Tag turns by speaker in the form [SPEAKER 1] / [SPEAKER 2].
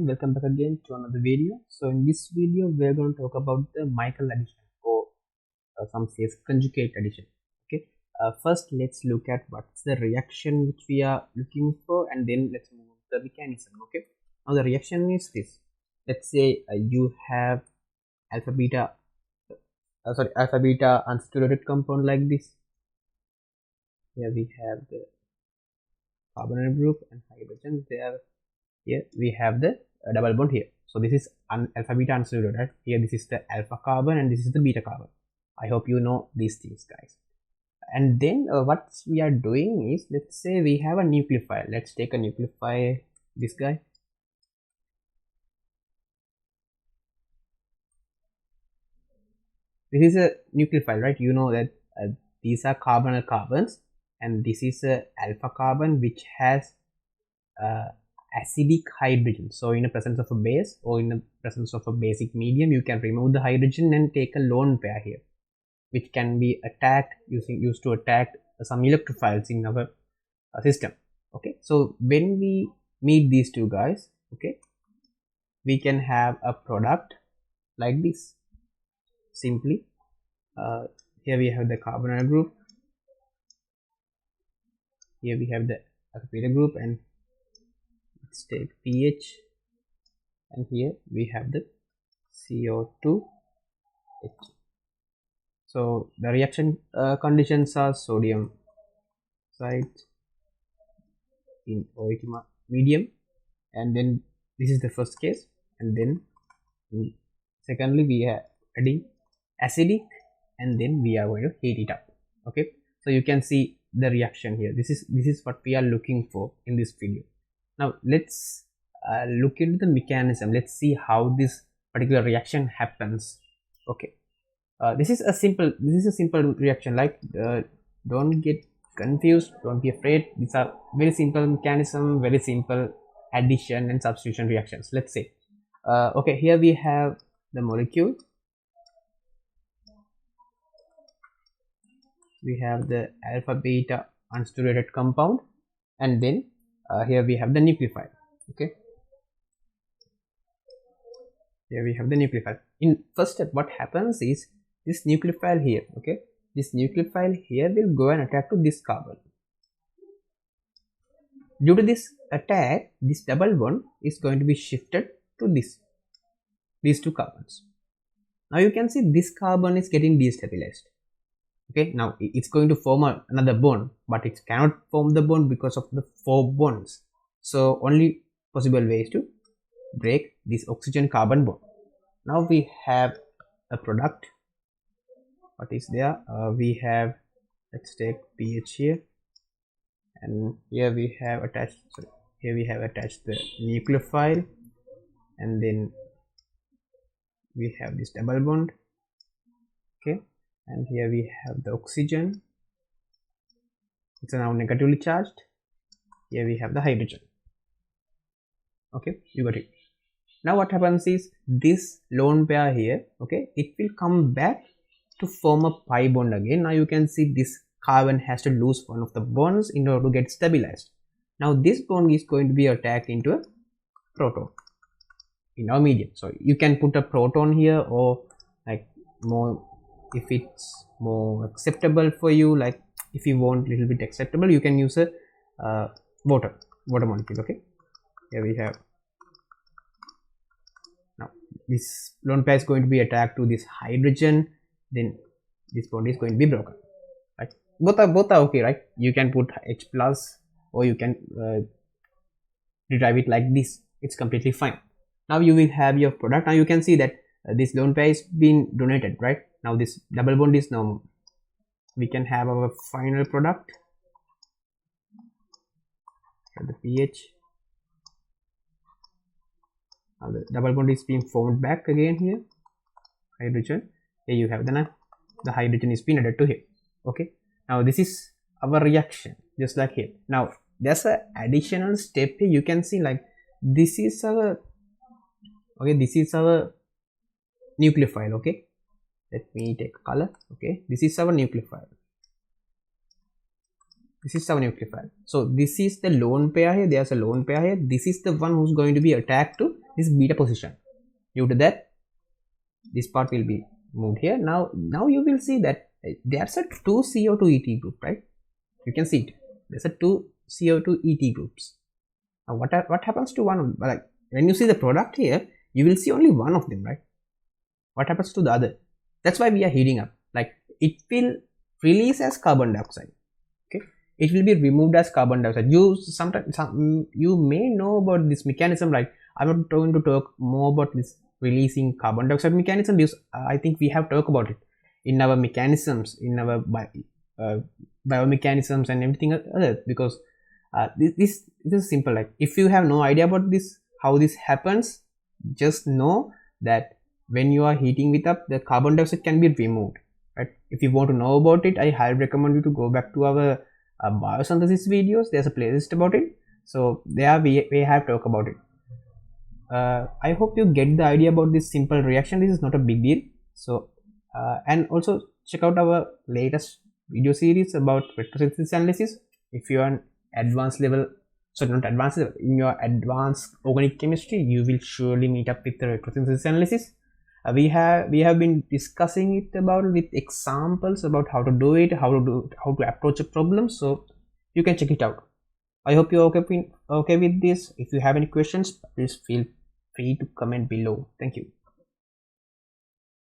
[SPEAKER 1] welcome back again to another video. So in this video we are going to talk about the Micheal addition, or some says conjugate addition. Okay, first let's look at what's the reaction which we are looking for, and then let's move to the mechanism. Okay, now the reaction is this. Let's say you have alpha beta unsaturated compound like this. Here we have the carbonyl group and hydrogen there. Here we have the double bond here. So this is alpha beta unsaturated, right? Here this is the alpha carbon and this is the beta carbon. I hope you know these things, guys. And then what we are doing is, let's say we have a nucleophile. Let's take a nucleophile, this guy. This is a nucleophile, right? You know that these are carbonyl carbons, and this is a alpha carbon which has acidic hydrogen. So in the presence of a base or in the presence of a basic medium, you can remove the hydrogen and take a lone pair here, which can be used to attack some electrophiles in our system. Okay, so when we meet these two guys, okay, we can have a product like this. Simply here we have the carbonyl group, here we have the alpha beta group, and let's take pH, and here we have the CO2H. So the reaction conditions are sodium oxide in OH medium, and then this is the first case, and then secondly we are adding acidic, and then we are going to heat it up. Okay, so you can see the reaction here. This is what we are looking for in this video. Now let's look into the mechanism. Let's see how this particular reaction happens. Okay, this is a simple reaction. Like don't get confused, don't be afraid. These are very simple mechanism, very simple addition and substitution reactions. Let's say okay, here we have the molecule. We have the alpha beta unsaturated compound, and then here we have the nucleophile. Okay, here we have the nucleophile. In first step, what happens is this nucleophile here, okay, this nucleophile here will go and attack to this carbon. Due to this attack, this double bond is going to be shifted to these two carbons. Now you can see this carbon is getting destabilized. Okay, now it's going to form another bond, but it cannot form the bond because of the 4 bonds. So only possible way is to break this oxygen carbon bond. Now we have a product. What is there? We have, let's take pH here, and here we have attached the nucleophile, and then we have this double bond. Okay, and here we have the oxygen. It's now negatively charged. Here we have the hydrogen. Okay, you got it. Now what happens is this lone pair here, okay, it will come back to form a pi bond again. Now you can see this carbon has to lose one of the bonds in order to get stabilized. Now this bond is going to be attacked into a proton in our medium. So you can put a proton here, or like more, if it's more acceptable for you, like if you want a little bit acceptable, you can use a water molecule. Okay, here we have, now this lone pair is going to be attacked to this hydrogen, then this bond is going to be broken. Right, both are okay, right? You can put H plus, or you can derive it like this. It's completely fine. Now you will have your product. Now you can see that this lone pair is being donated, right? Now this double bond is normal. We can have our final product. The pH. Now the double bond is being formed back again here. Hydrogen. Here you have the hydrogen is being added to here. Okay. Now this is our reaction, just like here. Now there's an additional step here. You can see, like, this is our, okay, this is our nucleophile. Okay, let me take a color. Okay, this is our nucleophile. So this is the lone pair here. There's a lone pair here. This is the one who's going to be attacked to this beta position. Due to that, this part will be moved here. Now you will see that there's a 2 CO2 ET group, right? You can see it. There's a 2 CO2 ET groups. Now what happens to one of them? Like when you see the product here, you will see only one of them, right? What happens to the other? That's why we are heating up. Like it will release as carbon dioxide. Okay, it will be removed as carbon dioxide. You may know about this mechanism, right? I'm not going to talk more about this releasing carbon dioxide mechanism because I think we have talked about it in our mechanisms, in our biomechanisms and everything else. Because this is simple. Like if you have no idea about this, how this happens, just know that when you are heating it up, the carbon dioxide can be removed, right? If you want to know about it, I highly recommend you to go back to our biosynthesis videos. There's a playlist about it, so there we have talked about it. I hope you get the idea about this simple reaction. This is not a big deal. So and also check out our latest video series about retrosynthesis analysis. If you are an advanced level, so not advanced level, in your advanced organic chemistry, you will surely meet up with the retrosynthesis analysis. We have been discussing it about with examples about how to do it, how to approach a problem. So you can check it out. I hope you're okay with this. If you have any questions, please feel free to comment below. Thank you.